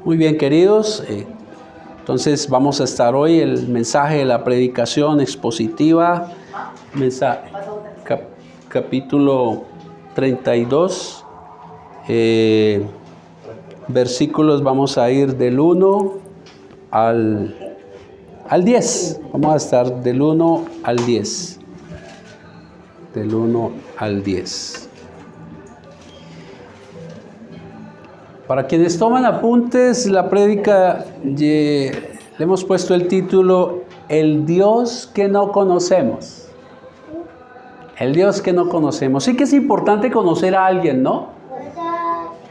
Muy bien, queridos. Entonces vamos a estar hoy el mensaje de la predicación expositiva, capítulo 32. Versículos vamos a ir del 1 al 10. Vamos a estar del 1 al 10. Del 1 al 10. Para quienes toman apuntes, la prédica le hemos puesto el título El Dios que no conocemos. El Dios que no conocemos. Sí que es importante conocer a alguien, ¿no?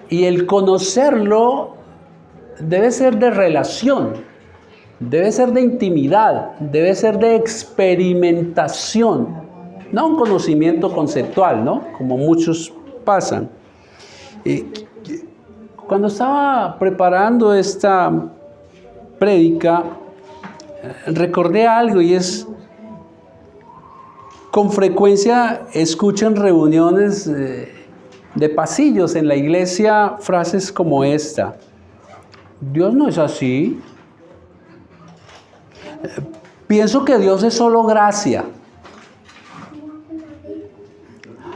Y el conocerlo debe ser de relación, debe ser de intimidad, debe ser de experimentación, no un conocimiento conceptual, ¿no? Como muchos pasan. Cuando estaba preparando esta prédica, recordé algo y es, con frecuencia escucho en reuniones de pasillos en la iglesia frases como esta: Dios no es así. Pienso que Dios es solo gracia.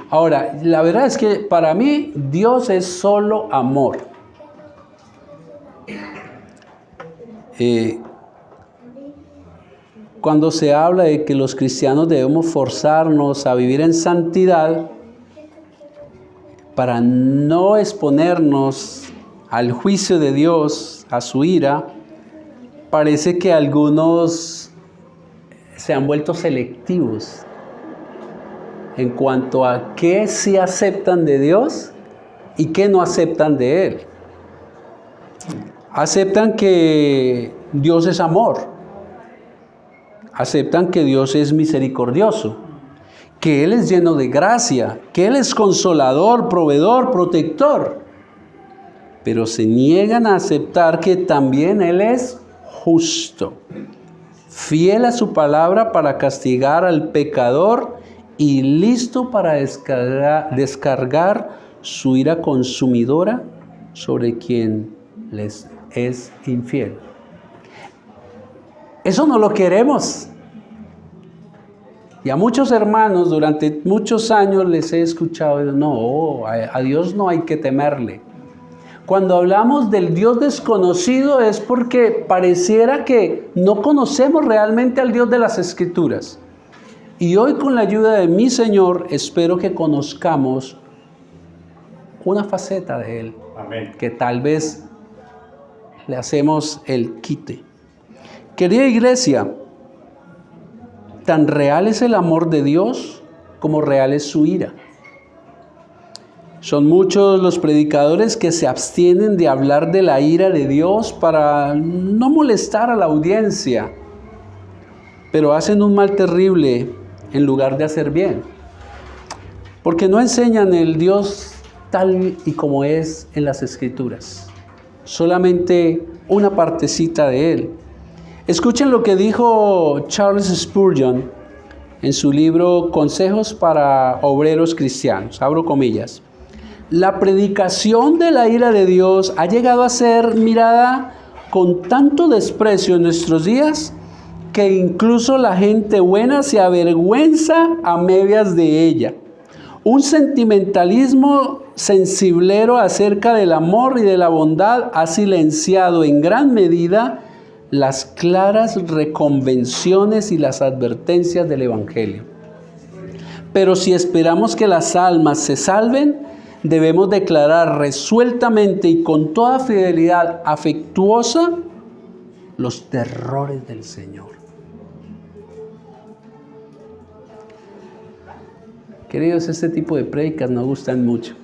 Ahora, la verdad es que para mí Dios es solo amor. Cuando se habla de que los cristianos debemos forzarnos a vivir en santidad para no exponernos al juicio de Dios, a su ira, parece que algunos se han vuelto selectivos en cuanto a qué sí aceptan de Dios y qué no aceptan de Él. Aceptan que Dios es amor, aceptan que Dios es misericordioso, que Él es lleno de gracia, que Él es consolador, proveedor, protector, pero se niegan a aceptar que también Él es justo, fiel a su palabra para castigar al pecador y listo para descargar su ira consumidora sobre quien les es infiel. Eso no lo queremos. Y a muchos hermanos durante muchos años les he escuchado: no, a Dios no hay que temerle. Cuando hablamos del Dios desconocido es porque pareciera que no conocemos realmente al Dios de las Escrituras. Y hoy, con la ayuda de mi Señor, espero que conozcamos una faceta de Él. Amén. Que tal vez le hacemos el quite. Querida iglesia, tan real es el amor de Dios como real es su ira. Son muchos los predicadores que se abstienen de hablar de la ira de Dios para no molestar a la audiencia, pero hacen un mal terrible en lugar de hacer bien, porque no enseñan el Dios tal y como es en las Escrituras, solamente una partecita de Él. Escuchen lo que dijo Charles Spurgeon en su libro Consejos para Obreros Cristianos, abro comillas: la predicación de la ira de Dios ha llegado a ser mirada con tanto desprecio en nuestros días que incluso la gente buena se avergüenza a medias de ella. Un sentimentalismo sensiblero acerca del amor y de la bondad ha silenciado en gran medida las claras reconvenciones y las advertencias del Evangelio. Pero si esperamos que las almas se salven, debemos declarar resueltamente y con toda fidelidad afectuosa los terrores del Señor. Queridos, este tipo de prédicas nos gustan mucho,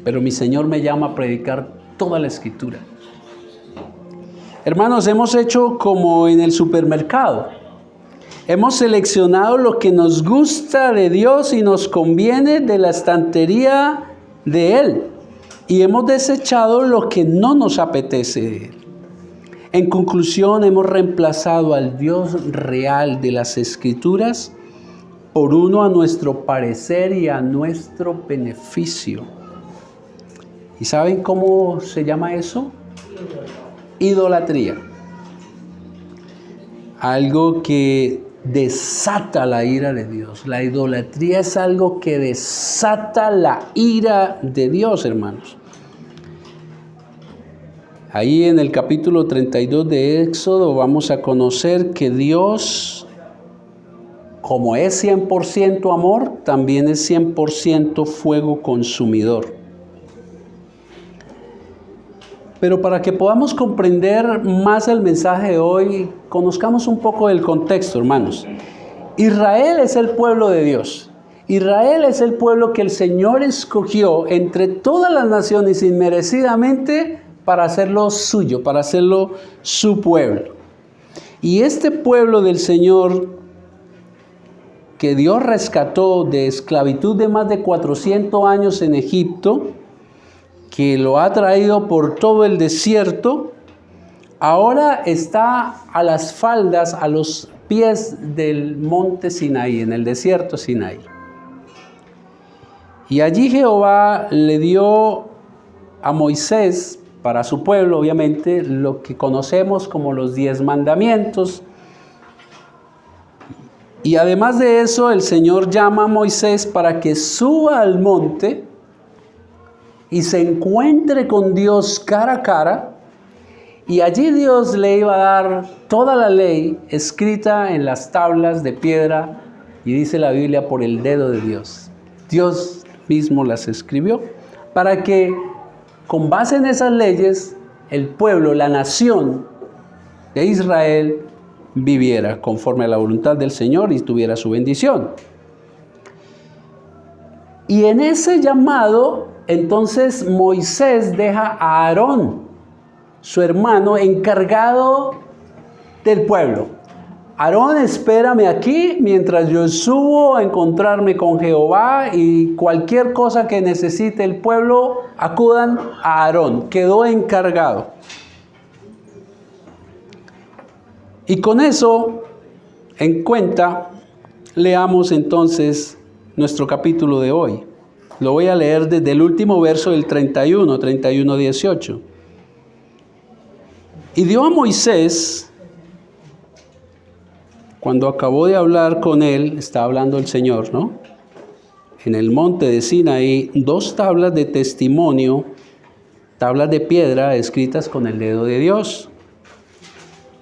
pero mi Señor me llama a predicar toda la Escritura. Hermanos, hemos hecho como en el supermercado. Hemos seleccionado lo que nos gusta de Dios y nos conviene de la estantería de Él, y hemos desechado lo que no nos apetece de Él. En conclusión, hemos reemplazado al Dios real de las Escrituras por uno a nuestro parecer y a nuestro beneficio. ¿Y saben cómo se llama eso? Idolatría. Algo que desata la ira de Dios. La idolatría es algo que desata la ira de Dios, hermanos. Ahí en el capítulo 32 de Éxodo vamos a conocer que Dios, como es 100% amor, también es 100% fuego consumidor. Pero para que podamos comprender más el mensaje de hoy, conozcamos un poco del contexto, hermanos. Israel es el pueblo de Dios. Israel es el pueblo que el Señor escogió entre todas las naciones inmerecidamente para hacerlo suyo, para hacerlo su pueblo. Y este pueblo del Señor, que Dios rescató de esclavitud de más de 400 años en Egipto, que lo ha traído por todo el desierto, ahora está a las faldas, a los pies del monte Sinaí, en el desierto Sinaí. Y allí Jehová le dio a Moisés, para su pueblo obviamente, lo que conocemos como los 10 mandamientos. Y además de eso, el Señor llama a Moisés para que suba al monte y se encuentre con Dios cara a cara, y allí Dios le iba a dar toda la ley escrita en las tablas de piedra, y dice la Biblia, por el dedo de Dios. Dios mismo las escribió, para que con base en esas leyes, el pueblo, la nación de Israel, viviera conforme a la voluntad del Señor y tuviera su bendición. Y en ese llamado, entonces Moisés deja a Aarón, su hermano, encargado del pueblo. Aarón, espérame aquí mientras yo subo a encontrarme con Jehová, y cualquier cosa que necesite el pueblo, acudan a Aarón. Quedó encargado. Y con eso en cuenta, leamos entonces nuestro capítulo de hoy. Lo voy a leer desde el último verso del 31:18. Y dio a Moisés, cuando acabó de hablar con él, está hablando el Señor, ¿no? En el monte de Sinaí, 2 tablas de testimonio, tablas de piedra escritas con el dedo de Dios.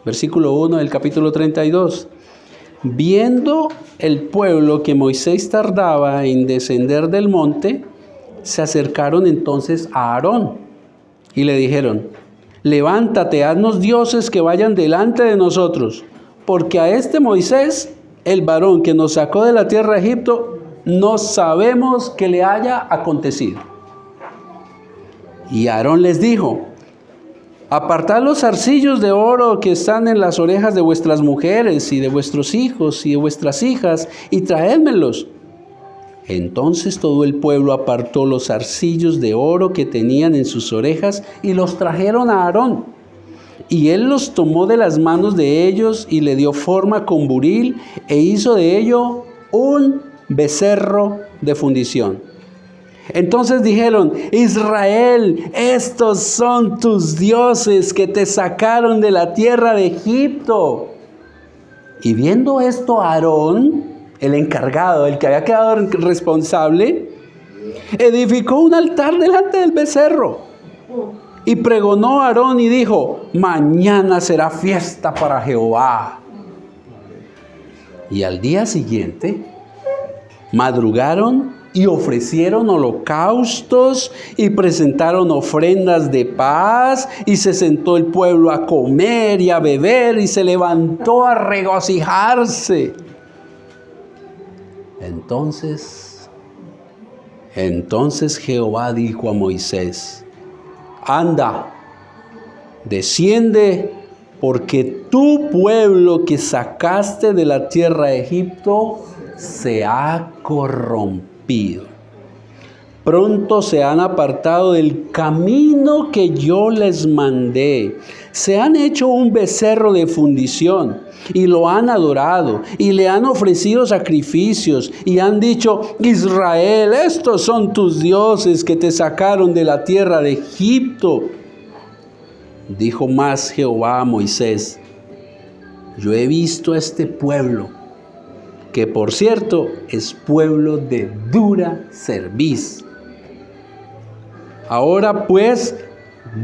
Versículo 1 del capítulo 32. Viendo el pueblo que Moisés tardaba en descender del monte, se acercaron entonces a Aarón y le dijeron: levántate, haznos dioses que vayan delante de nosotros, porque a este Moisés, el varón que nos sacó de la tierra de Egipto, no sabemos qué le haya acontecido. Y Aarón les dijo: apartad los zarcillos de oro que están en las orejas de vuestras mujeres y de vuestros hijos y de vuestras hijas, y traédmelos. Entonces todo el pueblo apartó los zarcillos de oro que tenían en sus orejas y los trajeron a Aarón. Y él los tomó de las manos de ellos y le dio forma con buril e hizo de ello un becerro de fundición. Entonces dijeron: Israel, estos son tus dioses que te sacaron de la tierra de Egipto. Y viendo esto, Aarón, el encargado, el que había quedado responsable, edificó un altar delante del becerro. Y pregonó a Aarón y dijo: mañana será fiesta para Jehová. Y al día siguiente madrugaron y ofrecieron holocaustos y presentaron ofrendas de paz, y se sentó el pueblo a comer y a beber y se levantó a regocijarse. Entonces Jehová dijo a Moisés: anda, desciende, porque tu pueblo que sacaste de la tierra de Egipto se ha corrompido. Pronto se han apartado del camino que yo les mandé. Se han hecho un becerro de fundición y lo han adorado y le han ofrecido sacrificios y han dicho: Israel, estos son tus dioses que te sacaron de la tierra de Egipto. Dijo más Jehová a Moisés: yo he visto a este pueblo, que por cierto es pueblo de dura cerviz. Ahora pues,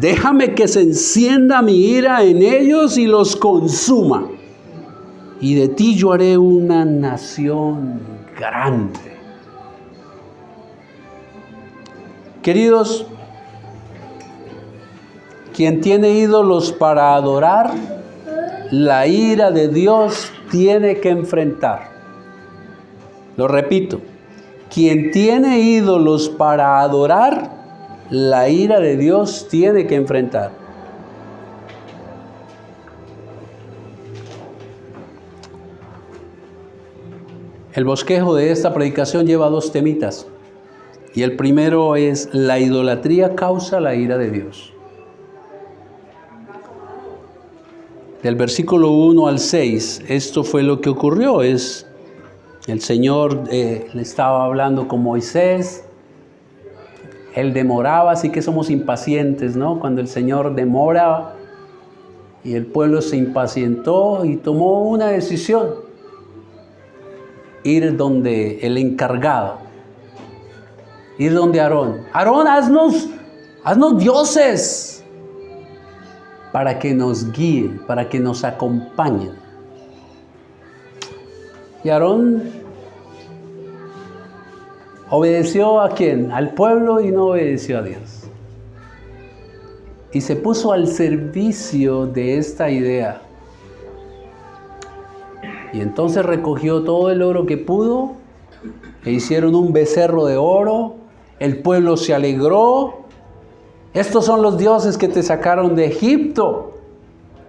déjame que se encienda mi ira en ellos y los consuma. Y de ti yo haré una nación grande. Queridos, quien tiene ídolos para adorar, la ira de Dios tiene que enfrentar. Lo repito, quien tiene ídolos para adorar, la ira de Dios tiene que enfrentar. El bosquejo de esta predicación lleva 2 temitas. Y el primero es: la idolatría causa la ira de Dios. Del versículo 1 al 6, esto fue lo que ocurrió. El Señor le estaba hablando con Moisés. Él demoraba, así que somos impacientes, ¿no? Cuando el Señor demora y el pueblo se impacientó y tomó una decisión: ir donde el encargado, ir donde Aarón. Aarón, haznos dioses para que nos guíen, para que nos acompañen. Y Aarón obedeció ¿a quién? Al pueblo, y no obedeció a Dios. Y se puso al servicio de esta idea. Y entonces recogió todo el oro que pudo, e hicieron un becerro de oro. El pueblo se alegró. Estos son los dioses que te sacaron de Egipto.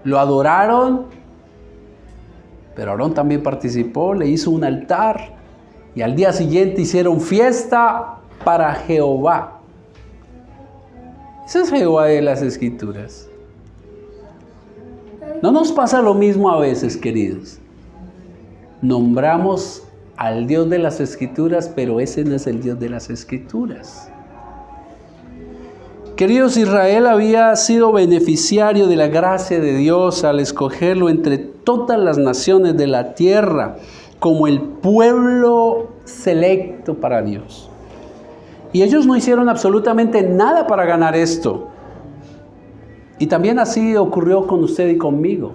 Lo adoraron. Pero Aarón también participó, le hizo un altar. Y al día siguiente hicieron fiesta para Jehová. Ese es Jehová de las Escrituras. ¿No nos pasa lo mismo a veces, queridos? Nombramos al Dios de las Escrituras, pero ese no es el Dios de las Escrituras. Queridos, Israel había sido beneficiario de la gracia de Dios al escogerlo entre todas las naciones de la tierra como el pueblo selecto para Dios. Y ellos no hicieron absolutamente nada para ganar esto. Y también así ocurrió con usted y conmigo.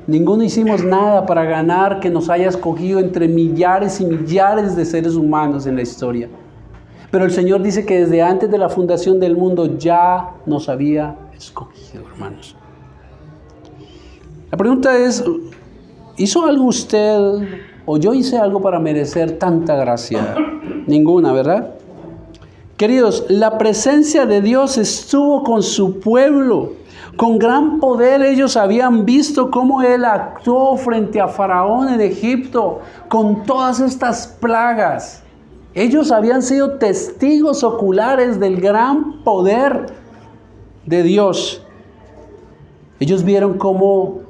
Ninguno hicimos nada para ganar que nos haya escogido entre millares y millares de seres humanos en la historia. Pero el Señor dice que desde antes de la fundación del mundo ya nos había escogido, hermanos. La pregunta es: ¿hizo algo usted o yo hice algo para merecer tanta gracia? Ninguna, ¿verdad? Queridos, la presencia de Dios estuvo con su pueblo. Con gran poder ellos habían visto cómo Él actuó frente a Faraón en Egipto con todas estas plagas. Ellos habían sido testigos oculares del gran poder de Dios. Ellos vieron cómo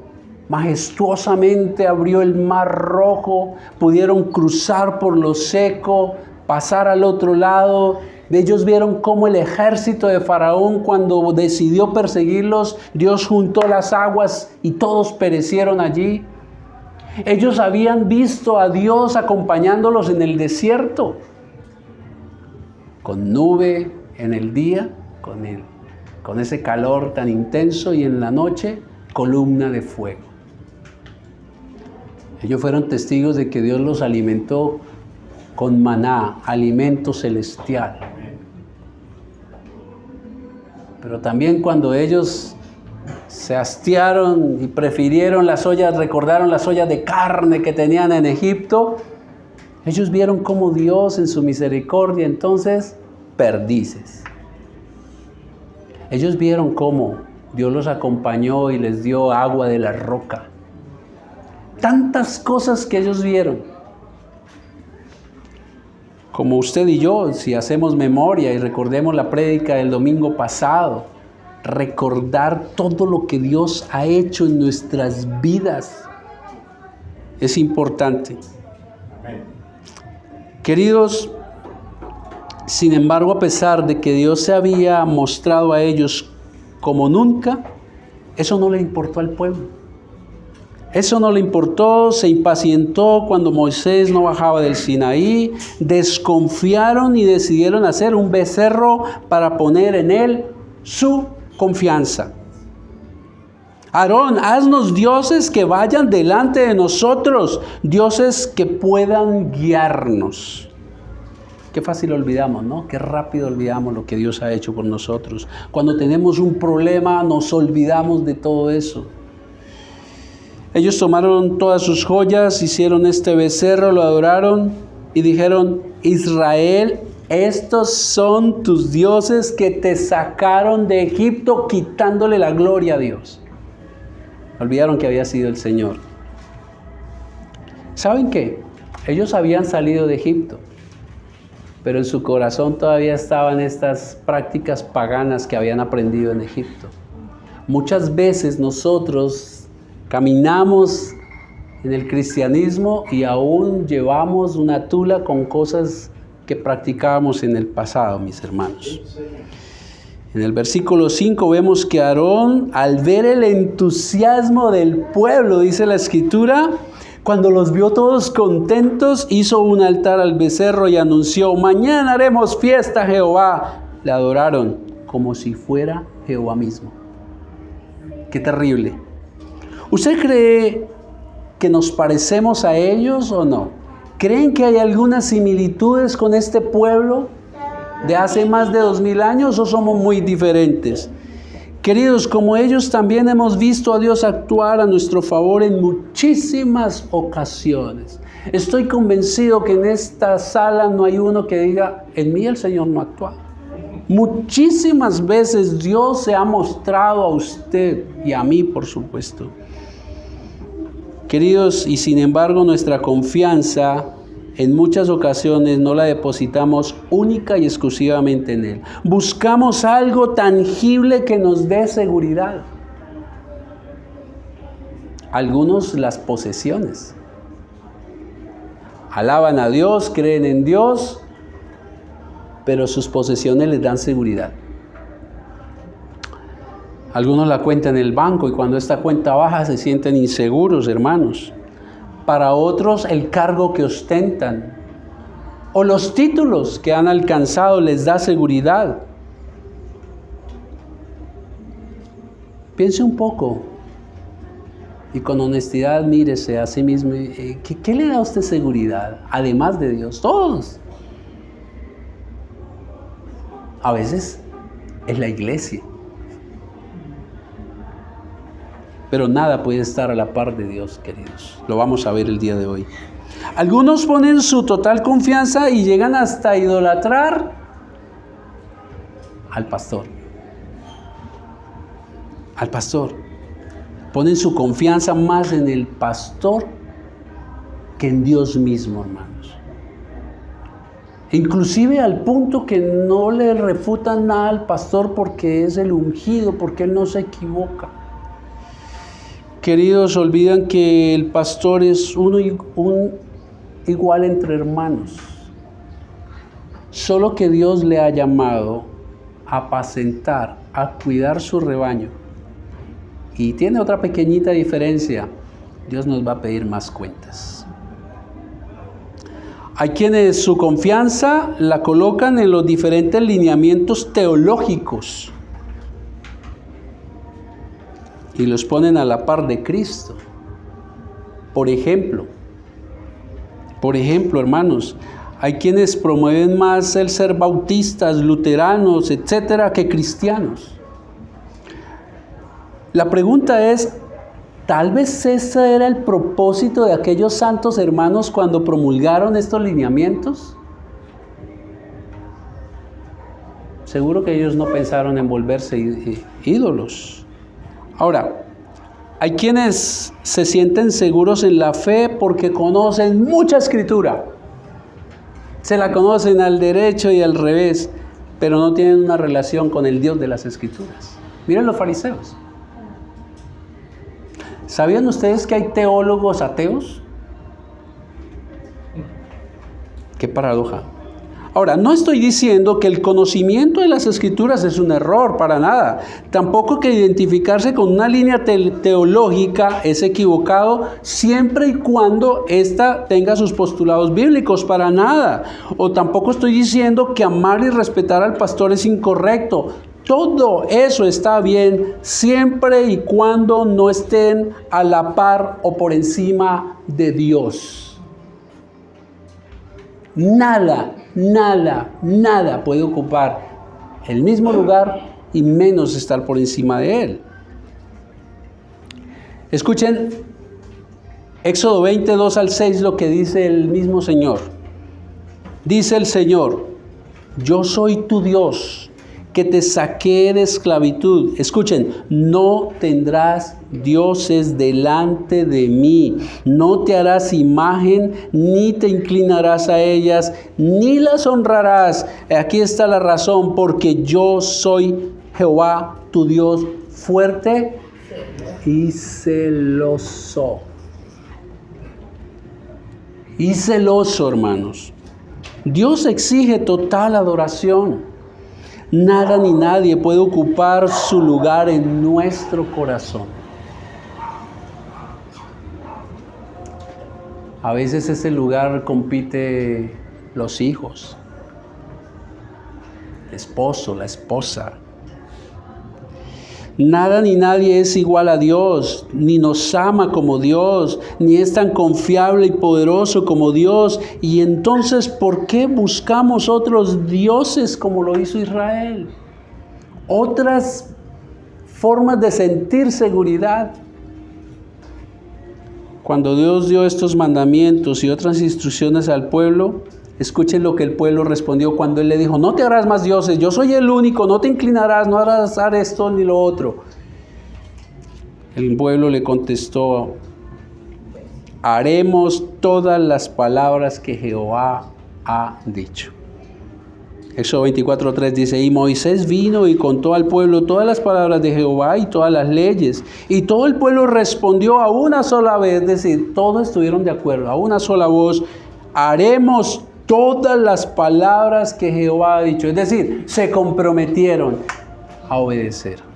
majestuosamente abrió el mar rojo, pudieron cruzar por lo seco, pasar al otro lado. Ellos vieron cómo el ejército de Faraón, cuando decidió perseguirlos, Dios juntó las aguas y todos perecieron allí. Ellos habían visto a Dios acompañándolos en el desierto, con nube en el día, con ese calor tan intenso, y en la noche, columna de fuego. Ellos fueron testigos de que Dios los alimentó con maná, alimento celestial. Pero también cuando ellos se hastiaron y prefirieron recordaron las ollas de carne que tenían en Egipto, ellos vieron cómo Dios en su misericordia, entonces, perdices. Ellos vieron cómo Dios los acompañó y les dio agua de la roca. Tantas cosas que ellos vieron. como usted y yo, si hacemos memoria y recordemos la prédica del domingo pasado, recordar todo lo que Dios ha hecho en nuestras vidas es importante. Queridos, sin embargo, a pesar de que Dios se había mostrado a ellos como nunca, eso no le importó al pueblo. Eso no le importó, se impacientó cuando Moisés no bajaba del Sinaí, desconfiaron y decidieron hacer un becerro para poner en él su confianza. Aarón, haznos dioses que vayan delante de nosotros, dioses que puedan guiarnos. Qué fácil olvidamos, ¿no? Qué rápido olvidamos lo que Dios ha hecho por nosotros. Cuando tenemos un problema nos olvidamos de todo eso. Ellos tomaron todas sus joyas, hicieron este becerro, lo adoraron y dijeron: Israel, estos son tus dioses que te sacaron de Egipto quitándole la gloria a Dios. Olvidaron que había sido el Señor. ¿Saben qué? Ellos habían salido de Egipto, pero en su corazón todavía estaban estas prácticas paganas que habían aprendido en Egipto. Muchas veces nosotros caminamos en el cristianismo y aún llevamos una tula con cosas que practicábamos en el pasado, mis hermanos. En el versículo 5 vemos que Aarón, al ver el entusiasmo del pueblo, dice la Escritura, cuando los vio todos contentos, hizo un altar al becerro y anunció: mañana haremos fiesta a Jehová. Le adoraron como si fuera Jehová mismo. Qué terrible. ¿Usted cree que nos parecemos a ellos o no? ¿Creen que hay algunas similitudes con este pueblo de hace más de 2000 años o somos muy diferentes? Queridos, como ellos también hemos visto a Dios actuar a nuestro favor en muchísimas ocasiones. Estoy convencido que en esta sala no hay uno que diga: en mí el Señor no ha actuado. Muchísimas veces Dios se ha mostrado a usted y a mí, por supuesto. Queridos, y sin embargo nuestra confianza en muchas ocasiones no la depositamos única y exclusivamente en Él. Buscamos algo tangible que nos dé seguridad. Algunos las posesiones. Alaban a Dios, creen en Dios, pero sus posesiones les dan seguridad. Algunos la cuentan en el banco y cuando esta cuenta baja se sienten inseguros, hermanos. Para otros el cargo que ostentan o los títulos que han alcanzado les da seguridad. Piense un poco y con honestidad mírese a sí mismo. ¿Qué le da a usted seguridad? Además de Dios, todos. A veces es la iglesia. Pero nada puede estar a la par de Dios, queridos. Lo vamos a ver el día de hoy. Algunos ponen su total confianza y llegan hasta idolatrar al pastor. Al pastor. Ponen su confianza más en el pastor que en Dios mismo, hermanos. Inclusive al punto que no le refutan nada al pastor porque es el ungido, porque él no se equivoca. Queridos, olvidan que el pastor es un igual entre hermanos. Solo que Dios le ha llamado a apacentar, a cuidar su rebaño. Y tiene otra pequeñita diferencia. Dios nos va a pedir más cuentas. Hay quienes su confianza la colocan en los diferentes lineamientos teológicos y los ponen a la par de Cristo. Por ejemplo, hermanos, hay quienes promueven más el ser bautistas, luteranos, etcétera, que cristianos. La pregunta es, ¿tal vez ese era el propósito de aquellos santos hermanos cuando promulgaron estos lineamientos? Seguro que ellos no pensaron en volverse ídolos. Ahora, hay quienes se sienten seguros en la fe porque conocen mucha escritura. Se la conocen al derecho y al revés, pero no tienen una relación con el Dios de las Escrituras. Miren los fariseos. ¿Sabían ustedes que hay teólogos ateos? Qué paradoja. Ahora, no estoy diciendo que el conocimiento de las Escrituras es un error, para nada. Tampoco que identificarse con una línea teológica es equivocado siempre y cuando ésta tenga sus postulados bíblicos, para nada. O tampoco estoy diciendo que amar y respetar al pastor es incorrecto. Todo eso está bien siempre y cuando no estén a la par o por encima de Dios. Nada puede ocupar el mismo lugar y menos estar por encima de él. Escuchen Éxodo 22 al 6 lo que dice el mismo Señor. Dice el Señor: yo soy tu Dios, que te saqué de esclavitud. Escuchen, no tendrás dioses delante de mí, no te harás imagen, ni te inclinarás a ellas, ni las honrarás. Aquí está la razón, porque yo soy Jehová, tu Dios, fuerte y celoso. Y celoso, hermanos. Dios exige total adoración. Nada ni nadie puede ocupar su lugar en nuestro corazón. A veces ese lugar compite los hijos, el esposo, la esposa. Nada ni nadie es igual a Dios, ni nos ama como Dios, ni es tan confiable y poderoso como Dios. Y entonces, ¿por qué buscamos otros dioses como lo hizo Israel? Otras formas de sentir seguridad. Cuando Dios dio estos mandamientos y otras instrucciones al pueblo, escuchen lo que el pueblo respondió cuando Él le dijo: no te harás más dioses, yo soy el único, no te inclinarás, no harás esto ni lo otro. El pueblo le contestó: haremos todas las palabras que Jehová ha dicho. Éxodo 24:3 dice: y Moisés vino y contó al pueblo todas las palabras de Jehová y todas las leyes. Y todo el pueblo respondió a una sola vez, es decir, todos estuvieron de acuerdo, a una sola voz: haremos todas las palabras que Jehová ha dicho. Es decir, se comprometieron a obedecer.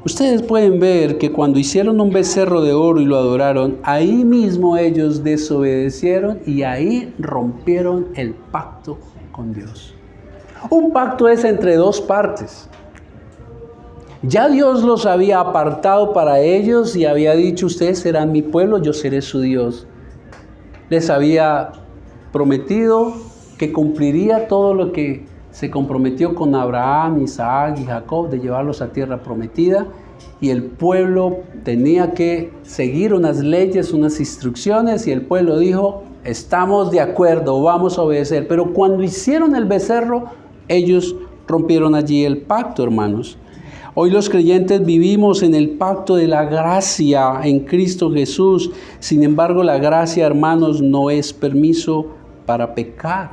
Ustedes pueden ver que cuando hicieron un becerro de oro y lo adoraron, ahí mismo ellos desobedecieron y ahí rompieron el pacto con Dios. Un pacto es entre dos partes. Ya Dios los había apartado para ellos y había dicho: ustedes serán mi pueblo, yo seré su Dios. Les había prometido que cumpliría todo lo que se comprometió con Abraham, Isaac y Jacob, de llevarlos a tierra prometida, y el pueblo tenía que seguir unas leyes, unas instrucciones, y el pueblo dijo: estamos de acuerdo, vamos a obedecer. Pero cuando hicieron el becerro, ellos rompieron allí el pacto, hermanos. Hoy los creyentes vivimos en el pacto de la gracia en Cristo Jesús. Sin embargo, la gracia, hermanos, no es permiso para pecar.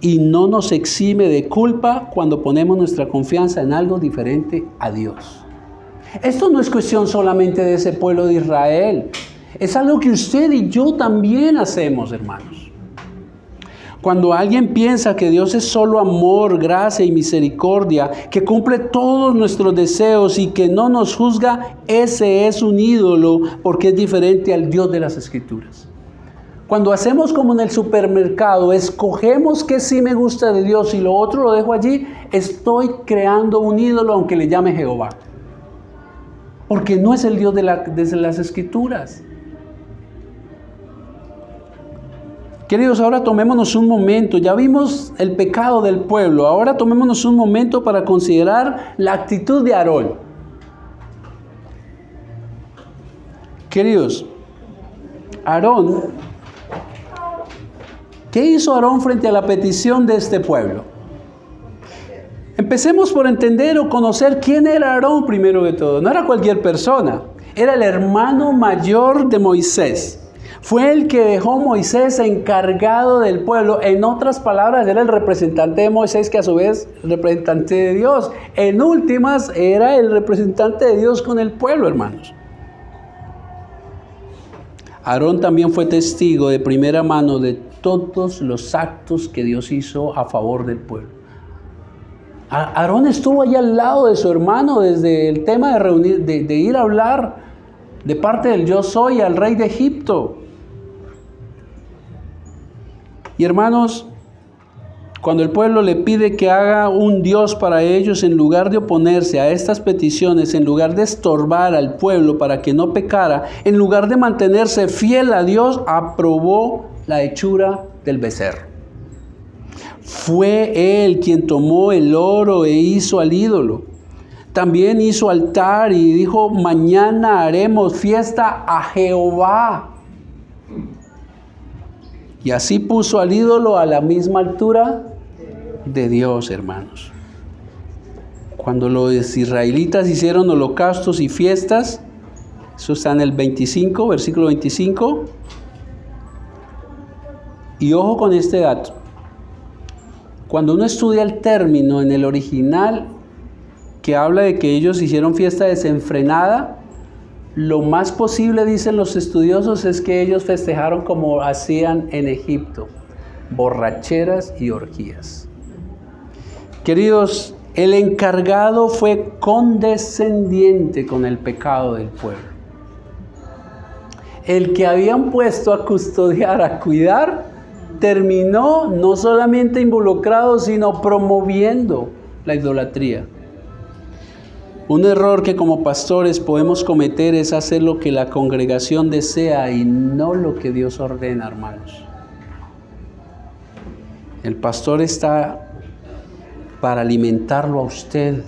Y no nos exime de culpa cuando ponemos nuestra confianza en algo diferente a Dios. Esto no es cuestión solamente de ese pueblo de Israel. Es algo que usted y yo también hacemos, hermanos. Cuando alguien piensa que Dios es solo amor, gracia y misericordia, que cumple todos nuestros deseos y que no nos juzga, ese es un ídolo, porque es diferente al Dios de las Escrituras. Cuando hacemos como en el supermercado, escogemos qué sí me gusta de Dios y lo otro lo dejo allí, estoy creando un ídolo aunque le llame Jehová. Porque no es el Dios de las Escrituras. Queridos, ahora tomémonos un momento. Ya vimos el pecado del pueblo. Ahora tomémonos un momento para considerar la actitud de Aarón. Queridos, Aarón, ¿qué hizo Aarón frente a la petición de este pueblo? Empecemos por entender o conocer quién era Aarón primero de todo. No era cualquier persona, era el hermano mayor de Moisés. Fue el que dejó Moisés encargado del pueblo. En otras palabras, era el representante de Moisés, que a su vez representante de Dios. En últimas, era el representante de Dios con el pueblo, hermanos. Aarón también fue testigo de primera mano de todos los actos que Dios hizo a favor del pueblo. Aarón estuvo allá al lado de su hermano desde el tema de ir a hablar de parte del yo soy al rey de Egipto. Y hermanos, cuando el pueblo le pide que haga un Dios para ellos, en lugar de oponerse a estas peticiones, en lugar de estorbar al pueblo para que no pecara, en lugar de mantenerse fiel a Dios, aprobó la hechura del becerro. Fue él quien tomó el oro e hizo al ídolo. También hizo altar y dijo: mañana haremos fiesta a Jehová. Y así puso al ídolo a la misma altura de Dios, hermanos. Cuando los israelitas hicieron holocaustos y fiestas, eso está en el 25, versículo 25. Y ojo con este dato. Cuando uno estudia el término en el original, que habla de que ellos hicieron fiesta desenfrenada, lo más posible, dicen los estudiosos, es que ellos festejaron como hacían en Egipto, borracheras y orgías. Queridos, el encargado fue condescendiente con el pecado del pueblo. El que habían puesto a custodiar, a cuidar, terminó no solamente involucrado, sino promoviendo la idolatría. Un error que como pastores podemos cometer es hacer lo que la congregación desea y no lo que Dios ordena, hermanos. El pastor está para alimentarlo a usted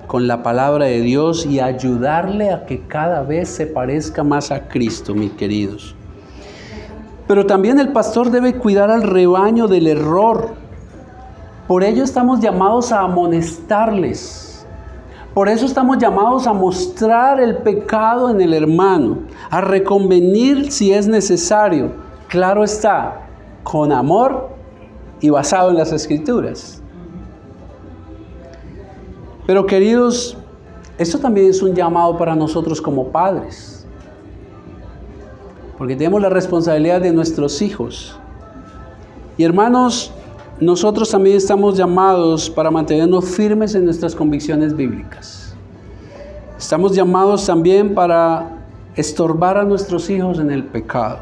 con la palabra de Dios y ayudarle a que cada vez se parezca más a Cristo, mis queridos. Pero también el pastor debe cuidar al rebaño del error. Por ello estamos llamados a amonestarles. Por eso estamos llamados a mostrar el pecado en el hermano, a reconvenir si es necesario. Claro está, con amor y basado en las Escrituras. Pero queridos, esto también es un llamado para nosotros como padres, porque tenemos la responsabilidad de nuestros hijos. Y hermanos, nosotros también estamos llamados para mantenernos firmes en nuestras convicciones bíblicas. Estamos llamados también para estorbar a nuestros hijos en el pecado.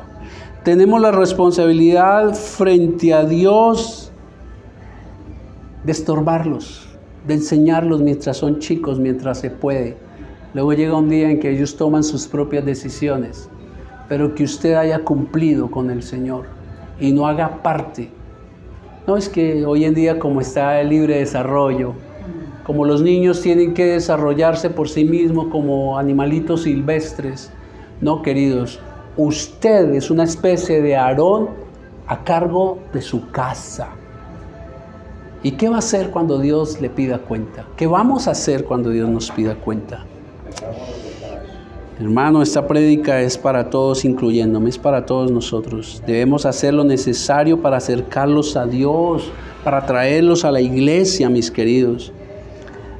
Tenemos la responsabilidad frente a Dios de estorbarlos, de enseñarlos mientras son chicos, mientras se puede. Luego llega un día en que ellos toman sus propias decisiones, pero que usted haya cumplido con el Señor y no haga parte. No es que hoy en día, como está el libre desarrollo, como los niños tienen que desarrollarse por sí mismos como animalitos silvestres. No, queridos, usted es una especie de Aarón a cargo de su casa. ¿Y qué va a hacer cuando Dios le pida cuenta? ¿Qué vamos a hacer cuando Dios nos pida cuenta? Hermano, esta prédica es para todos, incluyéndome, es para todos nosotros. Debemos hacer lo necesario para acercarlos a Dios, para traerlos a la iglesia, mis queridos.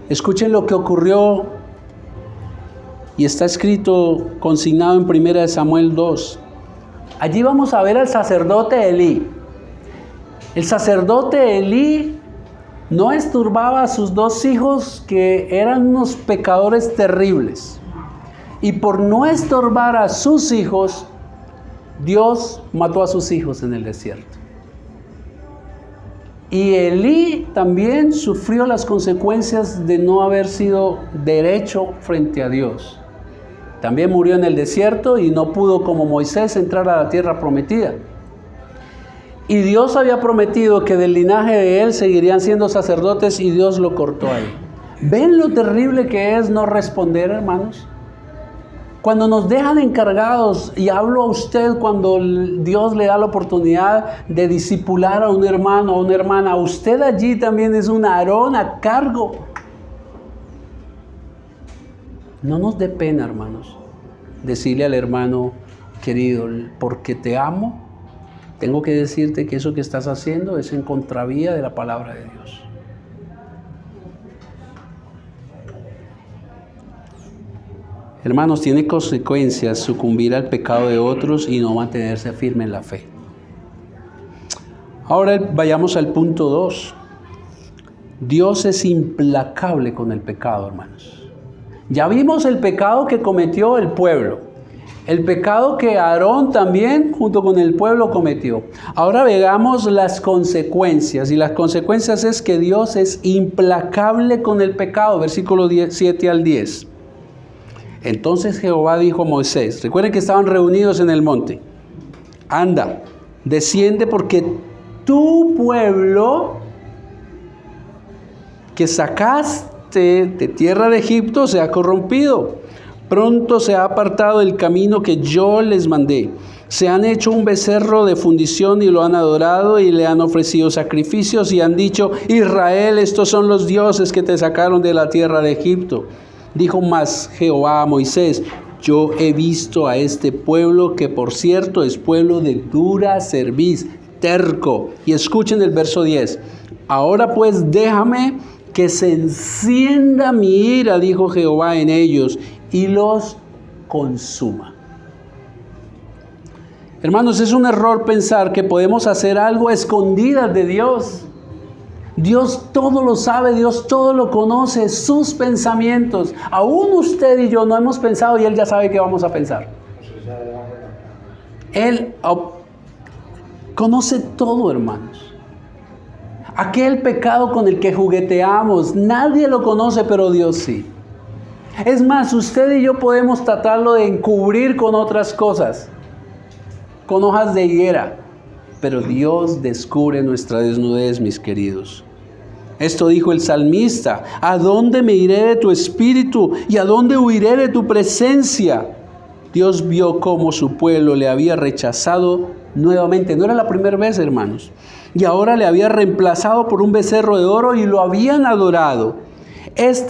Escuchen lo que ocurrió y está escrito, consignado en 1 Samuel 2. Allí vamos a ver al sacerdote Elí. El sacerdote Elí no estorbaba a sus dos hijos, que eran unos pecadores terribles. Y por no estorbar a sus hijos, Dios mató a sus hijos en el desierto. Y Elí también sufrió las consecuencias de no haber sido derecho frente a Dios. También murió en el desierto y no pudo, como Moisés, entrar a la tierra prometida. Y Dios había prometido que del linaje de él seguirían siendo sacerdotes, y Dios lo cortó ahí. ¿Ven lo terrible que es no responder, hermanos? Cuando nos dejan encargados, y hablo a usted cuando Dios le da la oportunidad de discipular a un hermano o una hermana, usted allí también es un Aarón a cargo. No nos dé pena, hermanos, decirle al hermano querido, porque te amo, tengo que decirte que eso que estás haciendo es en contravía de la palabra de Dios. Hermanos, tiene consecuencias sucumbir al pecado de otros y no mantenerse firme en la fe. Ahora vayamos al punto 2. Dios es implacable con el pecado, hermanos. Ya vimos el pecado que cometió el pueblo. El pecado que Aarón también, junto con el pueblo, cometió. Ahora veamos las consecuencias. Y las consecuencias es que Dios es implacable con el pecado. Versículo 7 al 10. Entonces Jehová dijo a Moisés, recuerden que estaban reunidos en el monte. Anda, desciende porque tu pueblo que sacaste de tierra de Egipto se ha corrompido. Pronto se ha apartado del camino que yo les mandé. Se han hecho un becerro de fundición y lo han adorado y le han ofrecido sacrificios y han dicho, Israel, estos son los dioses que te sacaron de la tierra de Egipto. Dijo más Jehová a Moisés, yo he visto a este pueblo que por cierto es pueblo de dura cerviz, terco. Y escuchen el verso 10. Ahora pues déjame que se encienda mi ira, dijo Jehová en ellos, y los consuma. Hermanos, es un error pensar que podemos hacer algo a escondidas de Dios. Dios todo lo sabe, Dios todo lo conoce, sus pensamientos. Aún usted y yo no hemos pensado y Él ya sabe qué vamos a pensar. Él conoce todo, hermanos. Aquel pecado con el que jugueteamos, nadie lo conoce, pero Dios sí. Es más, usted y yo podemos tratarlo de encubrir con otras cosas, con hojas de higuera, pero Dios descubre nuestra desnudez, mis queridos. Esto dijo el salmista, ¿a dónde me iré de tu espíritu y a dónde huiré de tu presencia? Dios vio cómo su pueblo le había rechazado nuevamente. No era la primera vez, hermanos. Y ahora le había reemplazado por un becerro de oro y lo habían adorado.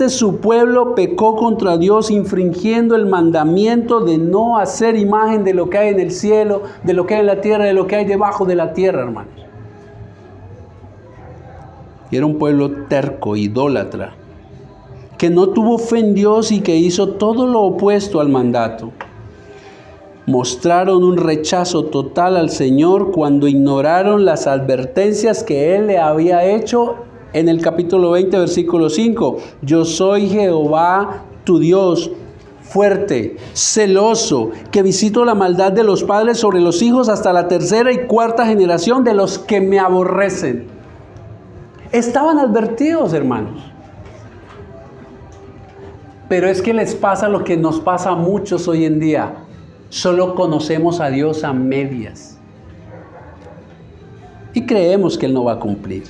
Su pueblo pecó contra Dios infringiendo el mandamiento de no hacer imagen de lo que hay en el cielo, de lo que hay en la tierra, de lo que hay debajo de la tierra, hermanos. Y era un pueblo terco, idólatra, que no tuvo fe en Dios y que hizo todo lo opuesto al mandato. Mostraron un rechazo total al Señor cuando ignoraron las advertencias que Él le había hecho en el capítulo 20, versículo 5. Yo soy Jehová, tu Dios, fuerte, celoso, que visito la maldad de los padres sobre los hijos hasta la tercera y cuarta generación de los que me aborrecen. Estaban advertidos, hermanos. Pero es que les pasa lo que nos pasa a muchos hoy en día. Solo conocemos a Dios a medias. Y creemos que Él no va a cumplir.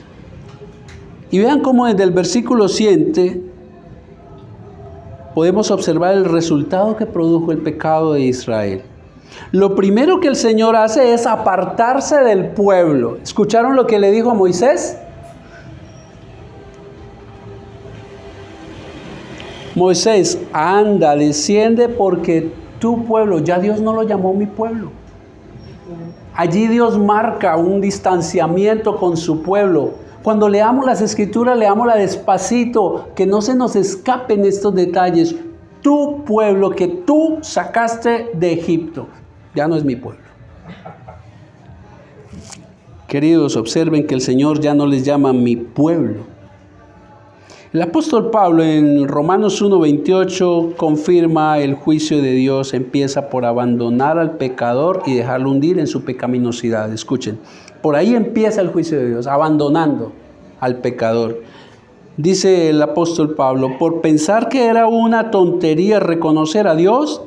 Y vean cómo desde el versículo 7 podemos observar el resultado que produjo el pecado de Israel. Lo primero que el Señor hace es apartarse del pueblo. ¿Escucharon lo que le dijo a Moisés? Moisés, anda, desciende porque tu pueblo, ya Dios no lo llamó mi pueblo. Allí Dios marca un distanciamiento con su pueblo. Cuando leamos las escrituras, leámosla despacito, que no se nos escapen estos detalles. Tu pueblo que tú sacaste de Egipto, ya no es mi pueblo. Queridos, observen que el Señor ya no les llama mi pueblo. El apóstol Pablo en Romanos 1:28 confirma el juicio de Dios, empieza por abandonar al pecador y dejarlo hundir en su pecaminosidad. Escuchen, por ahí empieza el juicio de Dios, abandonando al pecador. Dice el apóstol Pablo, por pensar que era una tontería reconocer a Dios,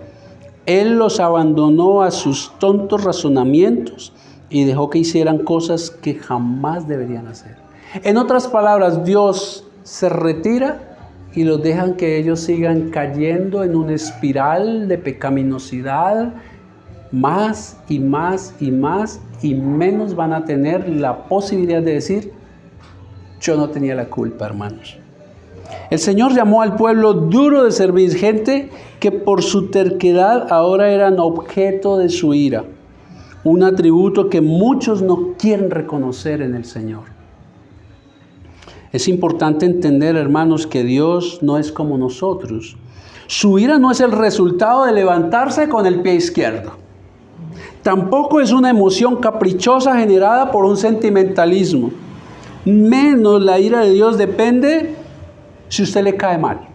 Él los abandonó a sus tontos razonamientos y dejó que hicieran cosas que jamás deberían hacer. En otras palabras, Dios se retira y los dejan que ellos sigan cayendo en una espiral de pecaminosidad, más y más y más, y menos van a tener la posibilidad de decir, yo no tenía la culpa, hermanos. El Señor llamó al pueblo duro de servir, gente que por su terquedad ahora eran objeto de su ira. Un atributo que muchos no quieren reconocer en el Señor. Es importante entender, hermanos, que Dios no es como nosotros. Su ira no es el resultado de levantarse con el pie izquierdo. Tampoco es una emoción caprichosa generada por un sentimentalismo. Menos la ira de Dios depende si usted le cae mal.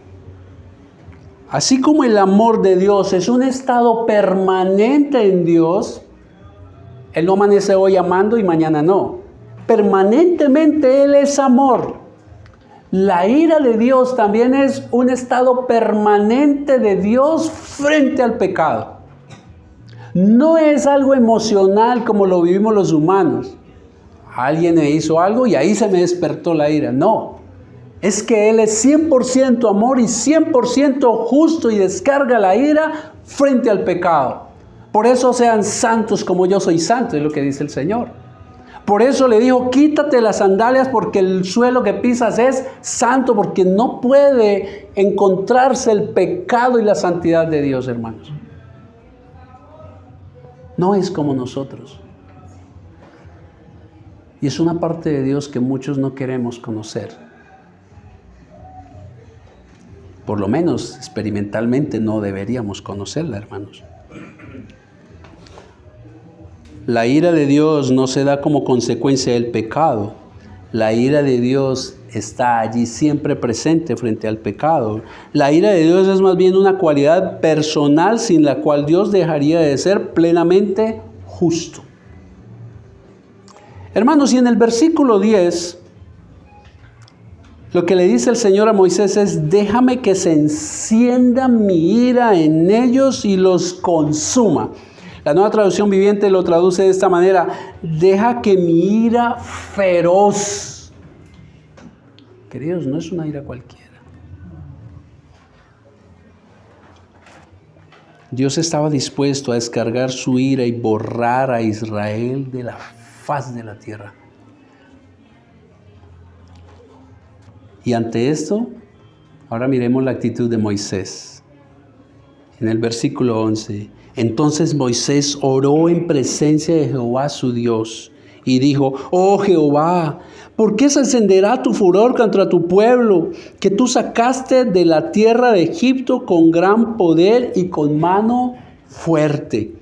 Así como el amor de Dios es un estado permanente en Dios, Él no amanece hoy amando y mañana no. Permanentemente Él es amor. La ira de Dios también es un estado permanente de Dios frente al pecado. No es algo emocional como lo vivimos los humanos. Alguien me hizo algo y ahí se me despertó la ira. No. Es que Él es 100% amor y 100% justo y descarga la ira frente al pecado. Por eso sean santos como yo soy santo, es lo que dice el Señor. Por eso le dijo, quítate las sandalias porque el suelo que pisas es santo, porque no puede encontrarse el pecado y la santidad de Dios, hermanos. No es como nosotros. Y es una parte de Dios que muchos no queremos conocer. Por lo menos experimentalmente no deberíamos conocerla, hermanos. La ira de Dios no se da como consecuencia del pecado. La ira de Dios está allí siempre presente frente al pecado. La ira de Dios es más bien una cualidad personal sin la cual Dios dejaría de ser plenamente justo. Hermanos, y en el versículo 10, lo que le dice el Señor a Moisés es, déjame que se encienda mi ira en ellos y los consuma. La Nueva Traducción Viviente lo traduce de esta manera, deja que mi ira feroz. Queridos, no es una ira cualquiera. Dios estaba dispuesto a descargar su ira y borrar a Israel de la faz de la tierra. Y ante esto, ahora miremos la actitud de Moisés. En el versículo 11, entonces Moisés oró en presencia de Jehová su Dios y dijo, oh Jehová, ¿por qué se encenderá tu furor contra tu pueblo, que tú sacaste de la tierra de Egipto con gran poder y con mano fuerte?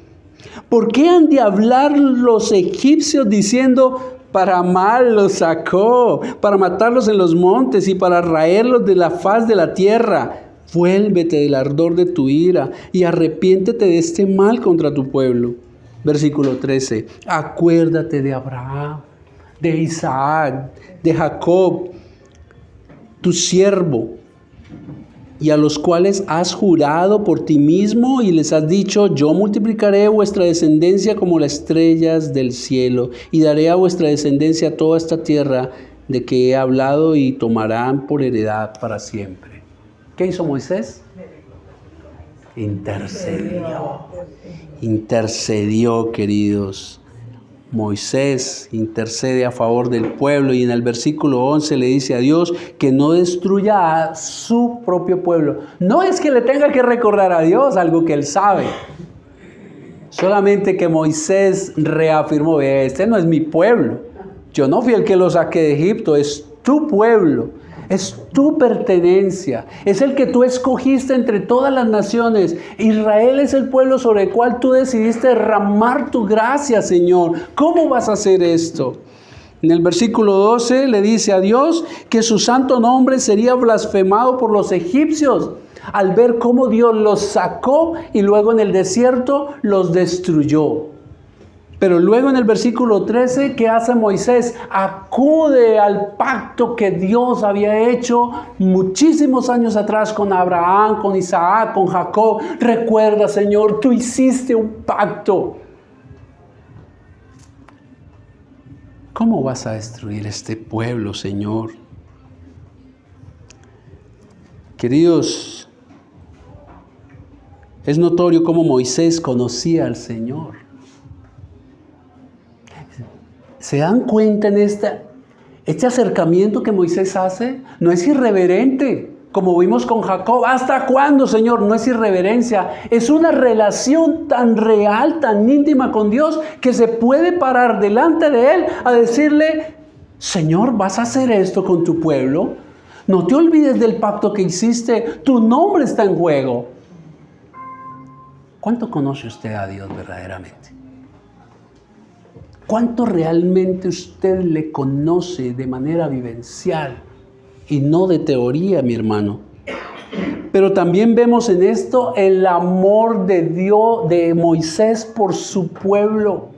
¿Por qué han de hablar los egipcios diciendo, para mal los sacó, para matarlos en los montes y para raerlos de la faz de la tierra? Vuélvete del ardor de tu ira y arrepiéntete de este mal contra tu pueblo. Versículo 13. Acuérdate de Abraham, de Isaac, de Jacob, tu siervo, y a los cuales has jurado por ti mismo y les has dicho, yo multiplicaré vuestra descendencia como las estrellas del cielo y daré a vuestra descendencia toda esta tierra de que he hablado y tomarán por heredad para siempre. ¿Qué hizo Moisés? Intercedió, queridos. Moisés intercede a favor del pueblo y en el versículo 11 le dice a Dios que no destruya a su propio pueblo. No es que le tenga que recordar a Dios algo que él sabe. Solamente que Moisés reafirmó, este no es mi pueblo. Yo no fui el que lo saqué de Egipto, es tu pueblo. Es tu pertenencia, es el que tú escogiste entre todas las naciones. Israel es el pueblo sobre el cual tú decidiste derramar tu gracia, Señor. ¿Cómo vas a hacer esto? En el versículo 12 le dice a Dios que su santo nombre sería blasfemado por los egipcios al ver cómo Dios los sacó y luego en el desierto los destruyó. Pero luego en el versículo 13, ¿qué hace Moisés? Acude al pacto que Dios había hecho muchísimos años atrás con Abraham, con Isaac, con Jacob. Recuerda, Señor, tú hiciste un pacto. ¿Cómo vas a destruir este pueblo, Señor? Queridos, es notorio cómo Moisés conocía al Señor. ¿Se dan cuenta Este acercamiento que Moisés hace no es irreverente, como vimos con Jacob. ¿Hasta cuándo, Señor? No es irreverencia. Es una relación tan real, tan íntima con Dios, que se puede parar delante de Él a decirle: Señor, ¿vas a hacer esto con tu pueblo? No te olvides del pacto que hiciste. Tu nombre está en juego. ¿Cuánto conoce usted a Dios verdaderamente? ¿Cuánto realmente usted le conoce de manera vivencial y no de teoría, mi hermano? Pero también vemos en esto el amor de Dios, de Moisés por su pueblo.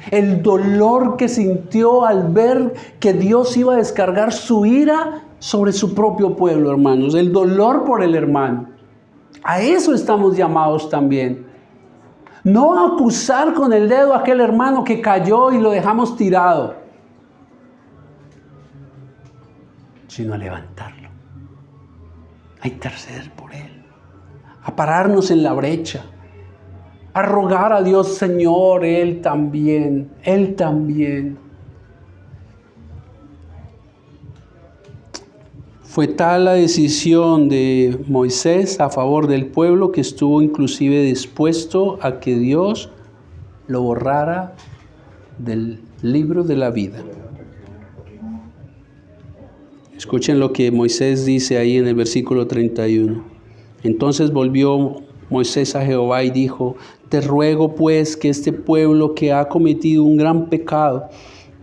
El dolor que sintió al ver que Dios iba a descargar su ira sobre su propio pueblo, hermanos. El dolor por el hermano. A eso estamos llamados también. No a acusar con el dedo a aquel hermano que cayó y lo dejamos tirado, sino a levantarlo, a interceder por él, a pararnos en la brecha, a rogar a Dios: Señor, Él también, Él también. Fue tal la decisión de Moisés a favor del pueblo que estuvo inclusive dispuesto a que Dios lo borrara del libro de la vida. Escuchen lo que Moisés dice ahí en el versículo 31. Entonces volvió Moisés a Jehová y dijo: Te ruego pues que este pueblo que ha cometido un gran pecado,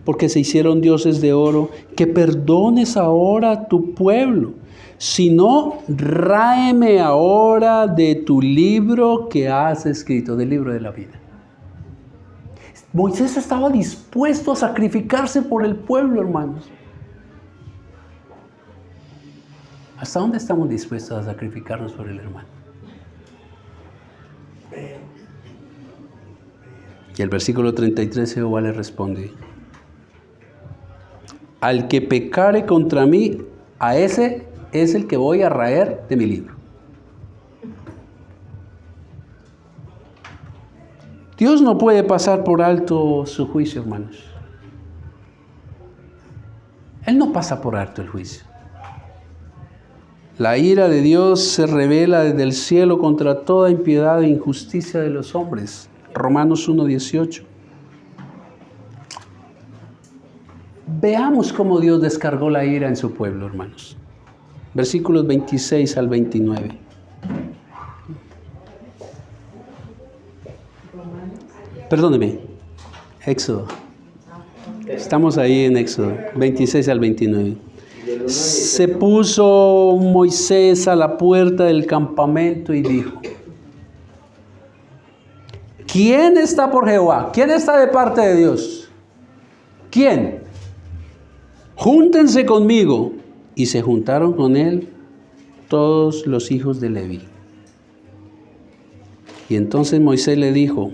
porque se hicieron dioses de oro, que perdones ahora a tu pueblo. Si no, ráeme ahora de tu libro que has escrito, del libro de la vida. Moisés estaba dispuesto a sacrificarse por el pueblo, hermanos. ¿Hasta dónde estamos dispuestos a sacrificarnos por el hermano? Y el versículo 33, Jehová le responde: Al que pecare contra mí, a ese es el que voy a raer de mi libro. Dios no puede pasar por alto su juicio, hermanos. Él no pasa por alto el juicio. La ira de Dios se revela desde el cielo contra toda impiedad e injusticia de los hombres. Romanos 1:18. Veamos cómo Dios descargó la ira en su pueblo, hermanos. Versículos 26 al 29. Perdóneme, Éxodo. Estamos ahí en Éxodo, 26 al 29. Se puso Moisés a la puerta del campamento y dijo: ¿Quién está por Jehová? ¿Quién está de parte de Dios? ¿Quién? Júntense conmigo. Y se juntaron con él todos los hijos de Leví. Y entonces Moisés le dijo: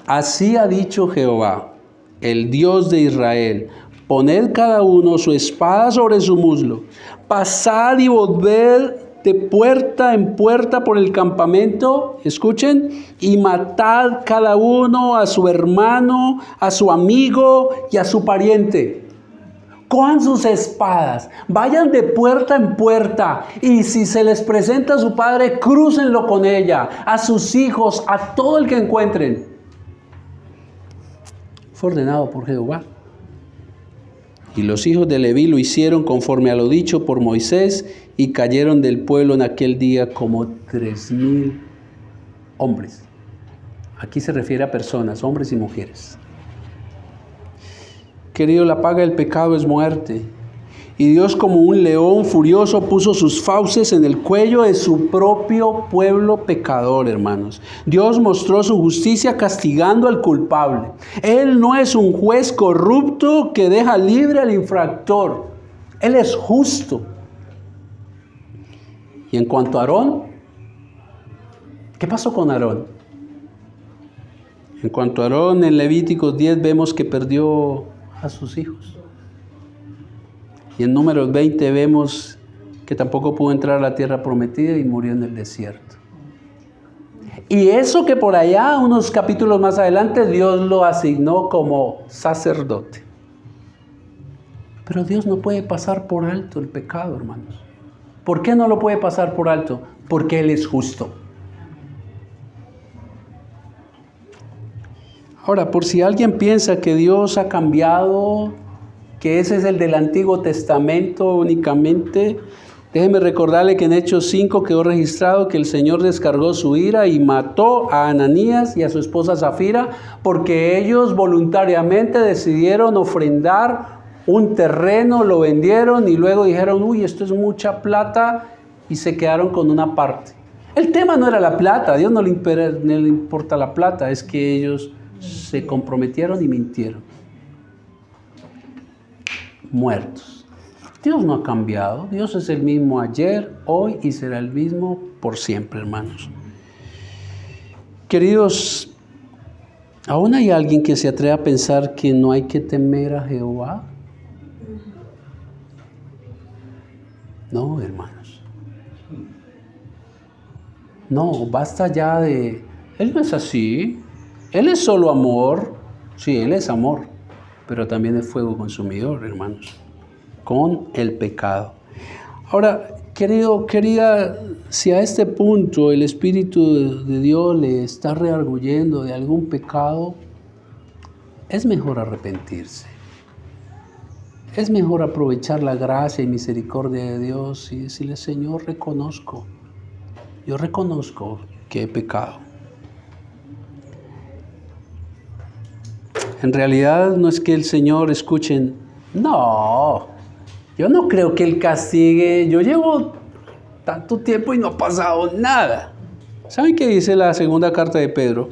Así ha dicho Jehová, el Dios de Israel: poned cada uno su espada sobre su muslo, pasad y volved de puerta en puerta por el campamento, escuchen, y matad cada uno a su hermano, a su amigo y a su pariente. Cojan sus espadas, vayan de puerta en puerta, y si se les presenta a su padre, crúcenlo con ella, a sus hijos, a todo el que encuentren. Fue ordenado por Jehová. Y los hijos de Leví lo hicieron conforme a lo dicho por Moisés, y cayeron del pueblo en aquel día como 3,000 hombres. Aquí se refiere a personas, hombres y mujeres. Querido, la paga del pecado es muerte. Y Dios, como un león furioso, puso sus fauces en el cuello de su propio pueblo pecador, hermanos. Dios mostró su justicia castigando al culpable. Él no es un juez corrupto que deja libre al infractor. Él es justo. Y en cuanto a Aarón, ¿qué pasó con Aarón? En cuanto a Aarón, en Levíticos 10 vemos que perdió a sus hijos. Y en Números 20 vemos que tampoco pudo entrar a la tierra prometida y murió en el desierto. Y eso que por allá, unos capítulos más adelante, Dios lo asignó como sacerdote. Pero Dios no puede pasar por alto el pecado, hermanos. ¿Por qué no lo puede pasar por alto? Porque Él es justo. Ahora, por si alguien piensa que Dios ha cambiado, que ese es el del Antiguo Testamento únicamente, déjeme recordarle que en Hechos 5 quedó registrado que el Señor descargó su ira y mató a Ananías y a su esposa Zafira porque ellos voluntariamente decidieron ofrendar un terreno, lo vendieron y luego dijeron, uy, esto es mucha plata, y se quedaron con una parte. El tema no era la plata, a Dios no le importa la plata, es que ellos se comprometieron y mintieron. Muertos. Dios no ha cambiado, Dios es el mismo ayer, hoy y será el mismo por siempre, hermanos. Queridos, ¿aún hay alguien que se atreve a pensar que no hay que temer a Jehová? No, hermanos. No, basta ya de... Él no es así. Él es solo amor. Sí, Él es amor. Pero también es fuego consumidor, hermanos. Con el pecado. Ahora, querida, si a este punto el Espíritu de Dios le está reargüyendo de algún pecado, es mejor arrepentirse. Es mejor aprovechar la gracia y misericordia de Dios y decirle, Señor, yo reconozco que he pecado. En realidad no es que el Señor, escuchen, no, yo no creo que Él castigue, yo llevo tanto tiempo y no ha pasado nada. ¿Saben qué dice la segunda carta de Pedro?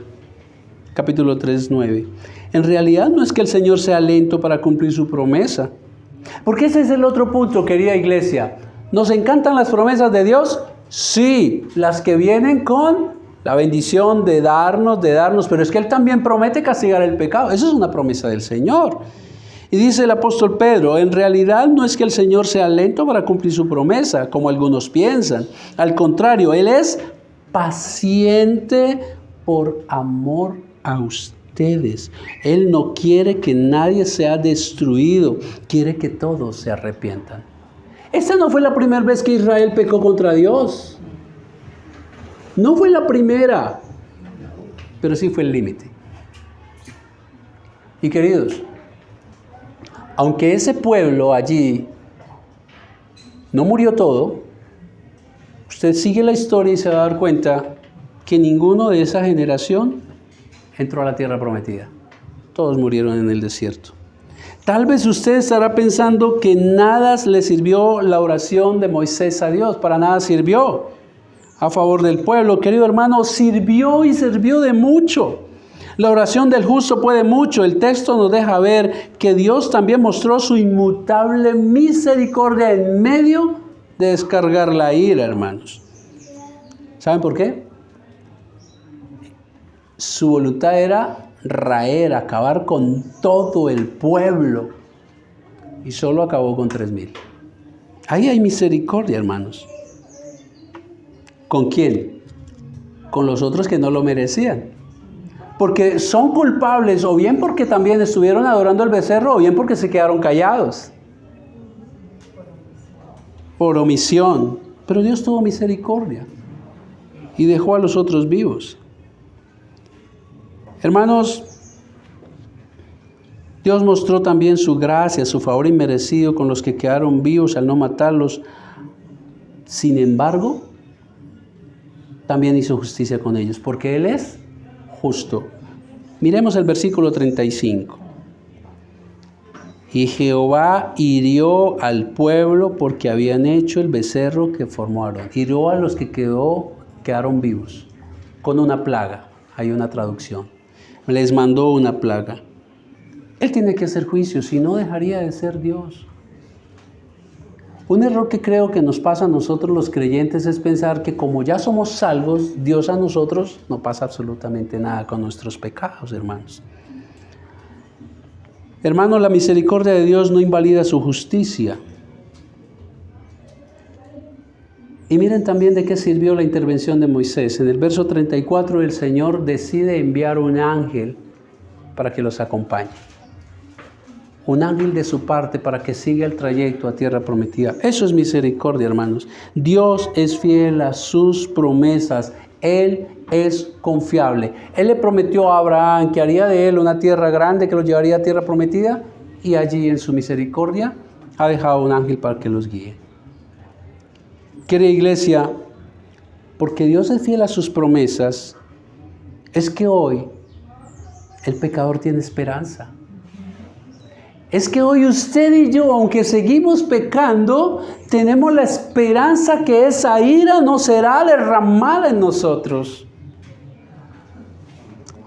Capítulo 3, 9. En realidad no es que el Señor sea lento para cumplir su promesa. Porque ese es el otro punto, querida iglesia. ¿Nos encantan las promesas de Dios? Sí, las que vienen con la bendición de darnos, pero es que Él también promete castigar el pecado. Eso es una promesa del Señor. Y dice el apóstol Pedro, en realidad no es que el Señor sea lento para cumplir su promesa, como algunos piensan. Al contrario, Él es paciente por amor a ustedes. Él no quiere que nadie sea destruido, quiere que todos se arrepientan. Esta no fue la primera vez que Israel pecó contra Dios. No fue la primera, pero sí fue el límite. Y queridos, aunque ese pueblo allí no murió todo, usted sigue la historia y se va a dar cuenta que ninguno de esa generación entró a la tierra prometida. Todos murieron en el desierto. Tal vez usted estará pensando que nada le sirvió la oración de Moisés a Dios, para nada sirvió a favor del pueblo. Querido hermano, sirvió y sirvió de mucho. La oración del justo puede mucho. El texto nos deja ver que Dios también mostró su inmutable misericordia en medio de descargar la ira, hermanos. ¿Saben por qué? Su voluntad era raer, acabar con todo el pueblo. Y solo acabó con 3,000. Ahí hay misericordia, hermanos. ¿Con quién? Con los otros que no lo merecían. Porque son culpables, o bien porque también estuvieron adorando al becerro, o bien porque se quedaron callados. Por omisión. Pero Dios tuvo misericordia y dejó a los otros vivos. Hermanos, Dios mostró también su gracia, su favor inmerecido con los que quedaron vivos al no matarlos. Sin embargo, también hizo justicia con ellos, porque Él es justo. Miremos el versículo 35. Y Jehová hirió al pueblo porque habían hecho el becerro que formó Aarón. Hirió a los que quedaron vivos con una plaga. Hay una traducción. Les mandó una plaga. Él tiene que hacer juicio, si no dejaría de ser Dios. Un error que creo que nos pasa a nosotros los creyentes es pensar que como ya somos salvos, Dios a nosotros no pasa absolutamente nada con nuestros pecados, hermanos. Hermanos, la misericordia de Dios no invalida su justicia. Y miren también de qué sirvió la intervención de Moisés. En el verso 34 el Señor decide enviar un ángel para que los acompañe. un ángel de su parte para que siga el trayecto a tierra prometida. Eso es misericordia, hermanos. Dios es fiel a sus promesas. Él es confiable. Él le prometió a Abraham que haría de él una tierra grande que lo llevaría a tierra prometida, y allí en su misericordia ha dejado un ángel para que los guíe. Querida iglesia, porque Dios es fiel a sus promesas, es que hoy el pecador tiene esperanza. Es que hoy usted y yo, aunque seguimos pecando, tenemos la esperanza que esa ira no será derramada en nosotros.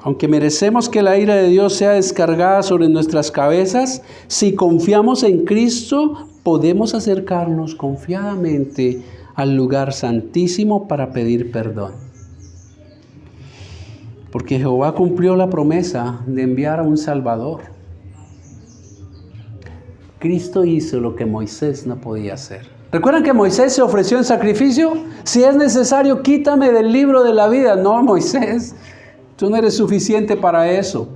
Aunque merecemos que la ira de Dios sea descargada sobre nuestras cabezas, si confiamos en Cristo, podemos acercarnos confiadamente al lugar santísimo para pedir perdón. Porque Jehová cumplió la promesa de enviar a un Salvador. Cristo hizo lo que Moisés no podía hacer. ¿Recuerdan que Moisés se ofreció en sacrificio? Si es necesario, quítame del libro de la vida. No, Moisés, tú no eres suficiente para eso.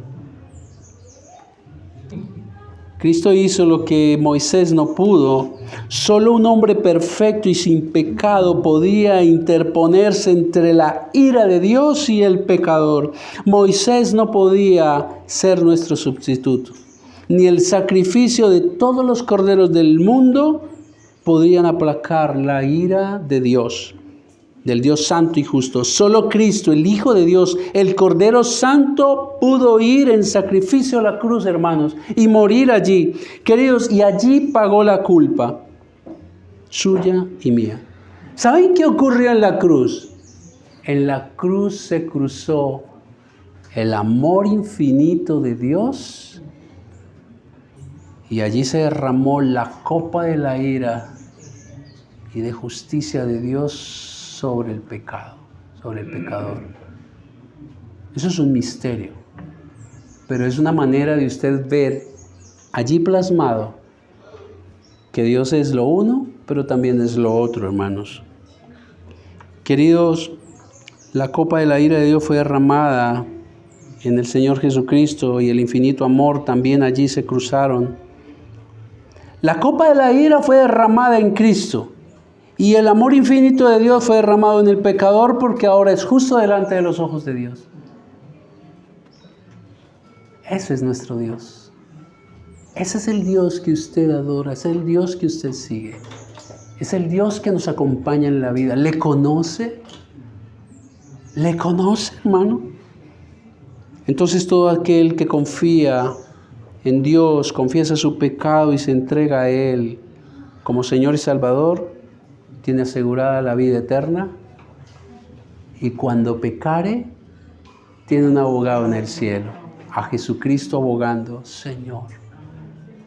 Cristo hizo lo que Moisés no pudo. Solo un hombre perfecto y sin pecado podía interponerse entre la ira de Dios y el pecador. Moisés no podía ser nuestro sustituto. Ni el sacrificio de todos los corderos del mundo podían aplacar la ira de Dios, del Dios santo y justo. Solo Cristo, el Hijo de Dios, el Cordero Santo, pudo ir en sacrificio a la cruz, hermanos, y morir allí. Queridos, y allí pagó la culpa, suya y mía. ¿Saben qué ocurrió en la cruz? En la cruz se cruzó el amor infinito de Dios, y allí se derramó la copa de la ira y de justicia de Dios sobre el pecado, sobre el pecador. Eso es un misterio, pero es una manera de usted ver allí plasmado que Dios es lo uno, pero también es lo otro, hermanos. Queridos, la copa de la ira de Dios fue derramada en el Señor Jesucristo, y el infinito amor también allí se cruzaron. La copa de la ira fue derramada en Cristo, y el amor infinito de Dios fue derramado en el pecador, porque ahora es justo delante de los ojos de Dios. Ese es nuestro Dios. Ese es el Dios que usted adora, es el Dios que usted sigue. Es el Dios que nos acompaña en la vida. ¿Le conoce? ¿Le conoce, hermano? Entonces todo aquel que confía en Dios, confiesa su pecado y se entrega a Él como Señor y Salvador, tiene asegurada la vida eterna, y cuando pecare, tiene un abogado en el cielo, a Jesucristo abogando: Señor,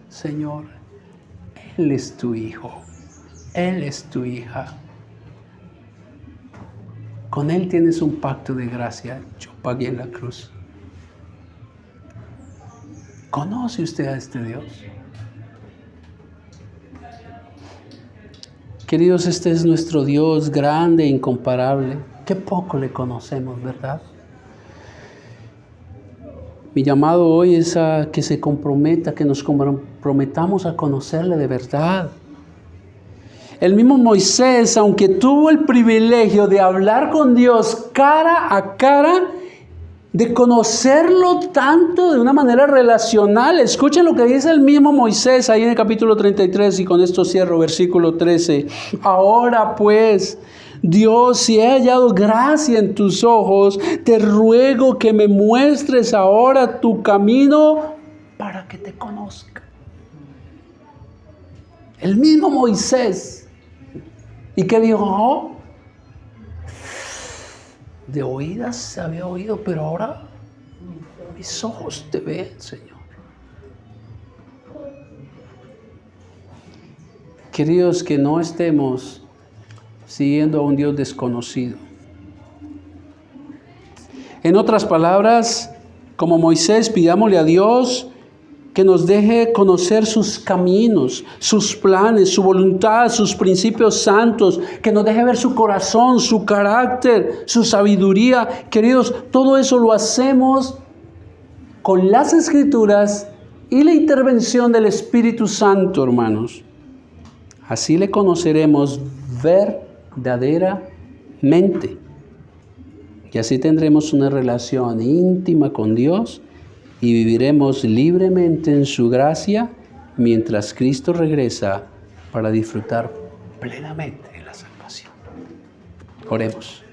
Señor, Él es tu Hijo, Él es tu hija. Con Él tienes un pacto de gracia, yo pagué en la cruz. ¿Conoce usted a este Dios? Queridos, este es nuestro Dios grande e incomparable. Qué poco le conocemos, ¿verdad? Mi llamado hoy es a que se comprometa, que nos comprometamos a conocerle de verdad. El mismo Moisés, aunque tuvo el privilegio de hablar con Dios cara a cara, de conocerlo tanto de una manera relacional. Escuchen lo que dice el mismo Moisés ahí en el capítulo 33, y con esto cierro, versículo 13. Ahora pues, Dios, si he hallado gracia en tus ojos, te ruego que me muestres ahora tu camino para que te conozca. El mismo Moisés. ¿Y qué dijo? Oh, de oídas se había oído, pero ahora mis ojos te ven, Señor. Queridos, que no estemos siguiendo a un Dios desconocido. En otras palabras, como Moisés, pidámosle a Dios que nos deje conocer sus caminos, sus planes, su voluntad, sus principios santos, que nos deje ver su corazón, su carácter, su sabiduría. Queridos, todo eso lo hacemos con las Escrituras y la intervención del Espíritu Santo, hermanos. Así le conoceremos verdaderamente. Y así tendremos una relación íntima con Dios y viviremos libremente en su gracia mientras Cristo regresa para disfrutar plenamente de la salvación. Oremos.